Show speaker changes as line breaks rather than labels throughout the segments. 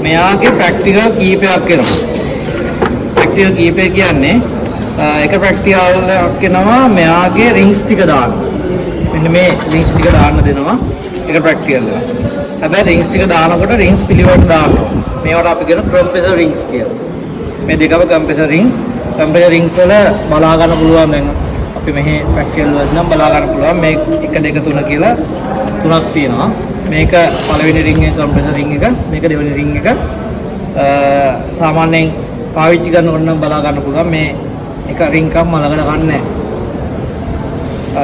මෙයාගේ ප්‍රැක්ටිකල් කීපයක් එනවා. ප්‍රැක්ටිකල් කීපය කියන්නේ එක ප්‍රැක්ටිකල් එකක් එනවා මෙයාගේ රින්ග්ස් ටික දාන්න. මෙන්න මේ රින්ග්ස් ටික දාන්න දෙනවා එක ප්‍රැක්ටිකල් එක. හැබැයි රින්ග්ස් ටික දානකොට රින්ග්ස් පිළිවෙලට දාන්න ඕන. මේවට අපි කියන කම්ප්‍රෙසර් රින්ග්ස් කියලා. මේ දෙකම කම්ප්‍රෙසර් රින්ග්ස්. කම්ප්‍රෙසර් රින්ග්ස් වල බලා ගන්න පුළුවන් දැන් අපි මෙහි ප්‍රැක්ටිකල් වල නම් බලා ගන්න පුළුවන් මේ 1 2 3 කියලා තුනක් තියෙනවා. මේක පළවෙනි රින්ග් එක කම්ප්‍රෙසර් රින්ග් එක, මේක දෙවෙනි රින්ග් එක. සාමාන්‍යයෙන් පාවිච්චි කරනකොට නම් බලා ගන්න පුළුවන් මේ එක රින්ග් එකක් මලකට ගන්න නැහැ.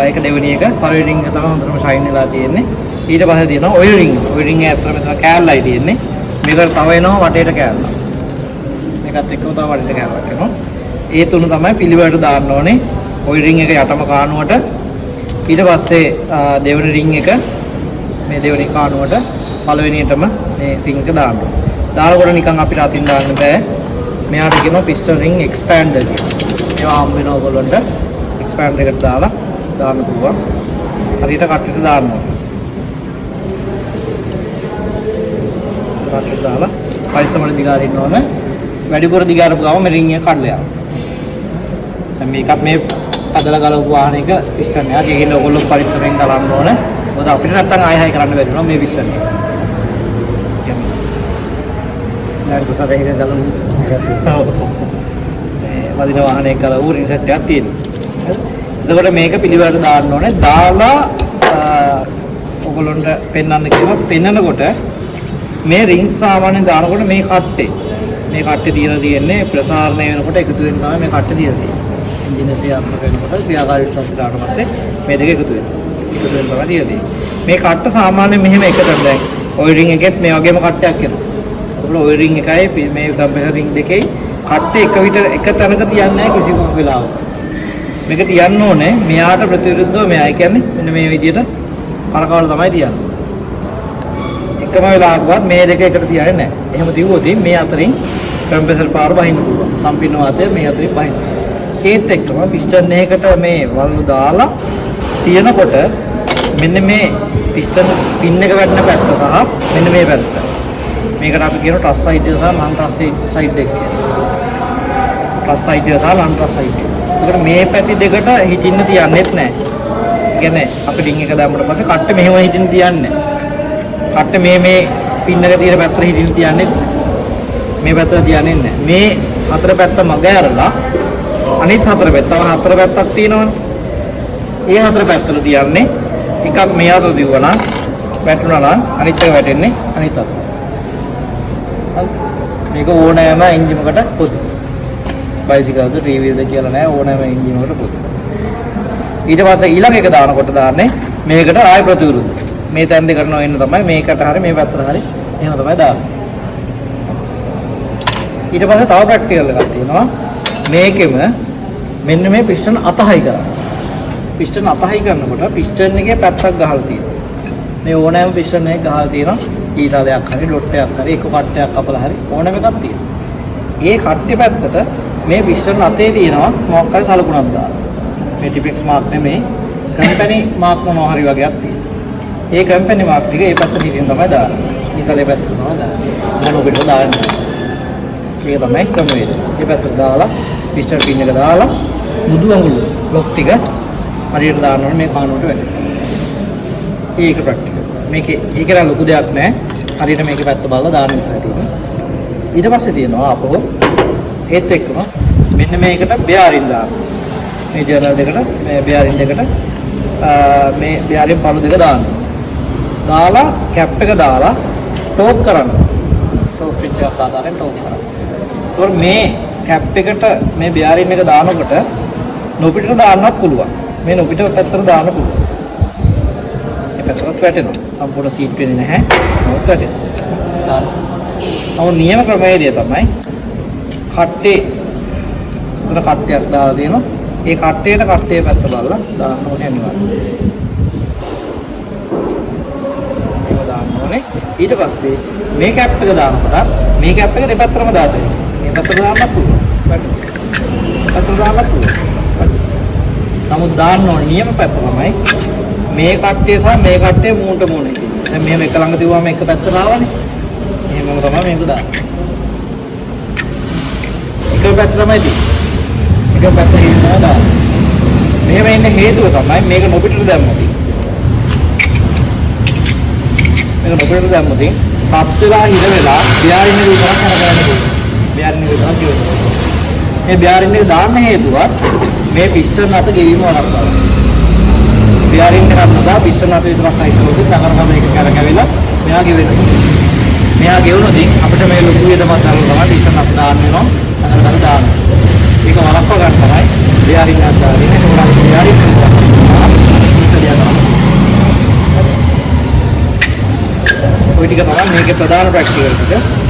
ඒක දෙවෙනි එක. පළවෙනි රින්ග් එක තමයි හොඳටම ෂයින් වෙලා තියෙන්නේ. ඊට පස්සේ තියෙනවා ඔය රින්ග්. ඔය රින්ග් එක ඇත්තටම මෙතන කෑල්ලයි තියෙන්නේ. මේකට තව එනවා වටේට කෑල්ල. මේකත් එක්කම තව වටේට කෑල්ලක් එනවා. ඒ තුන තමයි පිළිවෙලට දාන්න ඕනේ. ඔය රින්ග් එක යටම කානුවට. ඊට පස්සේ දෙවෙනි රින්ග් එක මේ දෙවෙනි කානුවට පළවෙනියටම මේ රින්ග් එක දාන්න ඕනේ. දානකොට නිකන් අපිට අතින් දාන්න බෑ. මෙයාට කියනවා පිස්ටන් රින්ග් එක්ස්පෑන්ඩර් කියලා. මේවා හම්බ වෙන ඕගොල්ලන්ට එක්ස්පෑන්ඩර් එකට දාලා දාන්න පුළුවන්. හරියට කට්ටියට දාන්න ඕනේ. කට්ටියට දාලා පරිස්සමට දිගාරින්න ඕනේ. වැඩිපුර දිගාරපු ගමන් මේ රින්ග් එක කඩලා යනවා. දැන් මේකත් මේ අදලා ගලවපු වාහනයක පිස්ටන් එකක්. ඒකෙන් ඕගොල්ලෝ පරිස්සමෙන් ගලවන්න ඕනේ. මොකද අපිට නැත්තම් ආයෙ හයි කරන්න බැරි වෙනවා මේ පිස්ටන් එක. ඊට පස්සේ ඒක ගලවන්න. වදින වාහනයක ගලවු රිසෙට් එකක් තියෙනවා. එතකොට මේක පිළිවෙලට දාන්න ඕනේ. දාලා ඔයගොල්ලන්ට පෙන්වන්න කියනවා. පෙන්නකොට මේ රින්ග් සාමාන්‍යයෙන් දානකොට මේ කට්ටේ තියලා තියෙන්නේ ප්‍රසාරණය වෙනකොට එකතු වෙන තමයි මේ කට්ටේ තියලා තියෙන්නේ. එන්ජින් එක ක්‍රියාත්මක වෙනකොට ක්‍රියාකාරීත්වය ඊට පස්සේ මේ දෙක එකතු වෙනවා. එකතු වෙන තමයි තියලා තියෙන්නේ. මේ කට්ට සාමාන්‍යයෙන් මෙහෙම එකකට දැන් ඔය රින්ග් එකෙත් මේ වගේම කට්ටයක් එනවා. ඒකවල ඔය රින්ග් එකයි මේ කම්ප්‍රෙසර් රින්ග් දෙකේ කට්ටේ එක තැනක තියන්නේ නැහැ කිසිම වෙලාවක. මේක තියන්න ඕනේ මෙයාට ප්‍රතිවිරුද්ධව මෙයා කියන්නේ මෙන්න මේ විදිහට කරකවල තමයි තියන්නේ. එකම වෙලාවකවත් මේ දෙක එකට තියන්නේ නැහැ. එහෙම තියුවොත් මේ අතරින් කම්ප්‍රෙසර් පාර බහින්න පුළුවන්. සම්පින්න වාතය මේ අතරින් බහින්න. ඒත් එක්කම පිස්ටන් එකකට මේ වලු දාලා තියනකොට මෙන්න මේ පිස්ටන් පින් එක වැටෙන පැත්ත සහ මෙන්න මේ පැත්ත. මේකට අපි කියන ටස් සයිඩ් එක සහ නන් ටස් සයිඩ් එක කියලා. ටස් සයිඩ් එක සහ නන් ටස් සයිඩ් එක. ඒකට මේ පැති දෙකට හිටින්න තියන්නේත් නැහැ. ඒ කියන්නේ අපි ඩින් එක දැම්මට පස්සේ කට්ට මෙහෙම හිටින්න තියන්නේ නැහැ. කට්ට මේ පින් එක තියෙන පැත්තට හිටින්න තියන්නේ මේ පැත්තට තියන්නේ නැහැ. මේ හතර පැත්ත මග ඇරලා අනිත් හතර පැත්ත තව හතර පැත්තක් තියෙනවනේ. ඒ හතර පැත්තට තියන්නේ එකක් මේ අතට දිවුවා නම් වැටුණා නම් අනිත් එක වැටෙන්නේ අනිත් අතට. මේක ඕනෑම එන්ජිමකට පොදු. බයිසිකල්ද ටීවීද කියලා නෑ ඕනෑම එන්ජිමකට පොදු. ඊට පස්සේ ඊළඟ එක දානකොට දාන්නේ මේකට ආය ප්‍රතිවිරුද්ධ. මේ තැන් දෙකට නොවෙන්න තමයි මේකට හරි මේ පැත්තට හරි එහෙම තමයි දාන්නේ. ඊට පස්සේ තව ප්‍රැක්ටිකල් එකක් තියෙනවා. මේකෙම මෙන්න මේ පිස්ටන් අතහයි කරන්න. පිස්ටන් අතහයි කරනකොට පිස්ටන් එකේ පැත්තක් ගහලා තියෙනවා. මේ ඕනෑම පිස්ටන් එකක් ගහලා තියෙනවා. ඊතලයක් හරි ලොට්ටයක් හරි එක කට්ටයක් කපලා හරි ඕනෑම එකක් තියෙනවා. ඒ කට්ටේ පැත්තට මේ පිස්ටන් අතේ තියෙනවා මොකක් හරි සලකුණක් දාලා. මේ ටිපෙක්ස් මාක් නෙමෙයි කම්පැනි මාක් මොනවා හරි වගේක් තියෙනවා. ඒ කම්පැනි මාක් ටික ඒ පැත්තට හිටින් තමයි දාන්නේ. ඊතලේ පැත්තට තමයි දාන්නේ. මොන පිටට දාන්නේ. ඒක තමයි ක්‍රමවේදය. මේ පැත්තට දාලා පිස්ටන් පින් එක දාලා මුදු අඟුල ලොක් ටික හරියට දාන්න ඕනේ මේ කානුවට වැටෙනවා. ඒක ප්‍රැක්ටිකල්. මේකේ ඒක නම් ලොකු දෙයක් නෑ. හරියට මේකේ පැත්ත බලලා දාන්න විතරයි තියෙන්නේ. ඊට පස්සේ තියෙනවා අපෝ ඒත් එක්කම මෙන්න මේකට බෙයාරින් දාන්න. මේ ජර්නල් දෙකට මේ බෙයාරින් දෙකට මේ බෙයාරින් පළු දෙක දාන්න. දාලා කැප් එක දාලා ටෝක් කරන්න. ටෝක් පිච් එක ආකාරයෙන් ටෝක් කරන්න. ඒතකොට මේ කැප් එකට මේ බෙයාරින් එක දානකොට නොපිටට දාන්නත් පුළුවන්. මේ නොපිට පැත්තට දාන්න පුළුවන්. මේ පැත්තට වැටෙනවා. සම්පූර්ණ සීට් වෙන්නේ නැහැ. මොකද වැටෙනවා. දාන්න. නමුත් නියම ක්‍රමවේදය තමයි කට්ටේ උතර කට්ටයක් දාලා තියෙනවා. ඒ කට්ටේට කට්ටේ පැත්ත බලලා දාන්න ඕනේ අනිවාර්යයෙන්. ඒක දාන්න ඕනේ. ඊට පස්සේ මේ කැප් එක දානකොට මේ කැප් එක දෙපැත්තටම දාතේ. මේ පැත්තට දාන්නත් පුළුවන්. පැත්තට දාන්නත් පුළුවන්. නමුත් දාන්න ඕනේ නියම පැත්ත තමයි මේ කට්ටේ සහ මේ කට්ටේ මූණට මූණ ඉතින්. දැන් මෙහෙම එක ළඟ තියුවාම එක පැත්තට ආවනේ. එහෙම මම තමයි මේක දාන්නේ. එක පැත්ත තමයි තියෙන්නේ. එක පැත්ත හිරනවා දාන්න. මෙහෙම ඉන්න හේතුව තමයි මේක නොපිටට දැම්මොත්. මේක නොපිටට දැම්මොත් පත් වෙලා හිර වෙලා බියාරින් එක විතරක් කරගන්න ඕනේ. බියාරින් එක විතරක් කියනවා. මේ බියාරින් එක දාන්න හේතුවත් මේ පිස්ටන් අත ගෙවීම වළක්වනවා. බියාරින් එක අතදා පිස්ටන් අත විතරක් අයිතොත් නගරම මේක කරකැවිලා මෙයා ගෙවෙනවා. මෙයා ගෙවුනොත් අපිට මේ ලොකු වියදමක් දාලා තමයි පිස්ටන් අත දාන්න වෙනවා. නගරකට දාන්න. ඒක වළක්ව ගන්න තමයි බියාරින් එක දාන්නේ. ඒක උරා බියාරින් එක දානවා. ඔය ටික තමයි මේකේ ප්‍රධාන ප්‍රැක්ටිකල් ටික.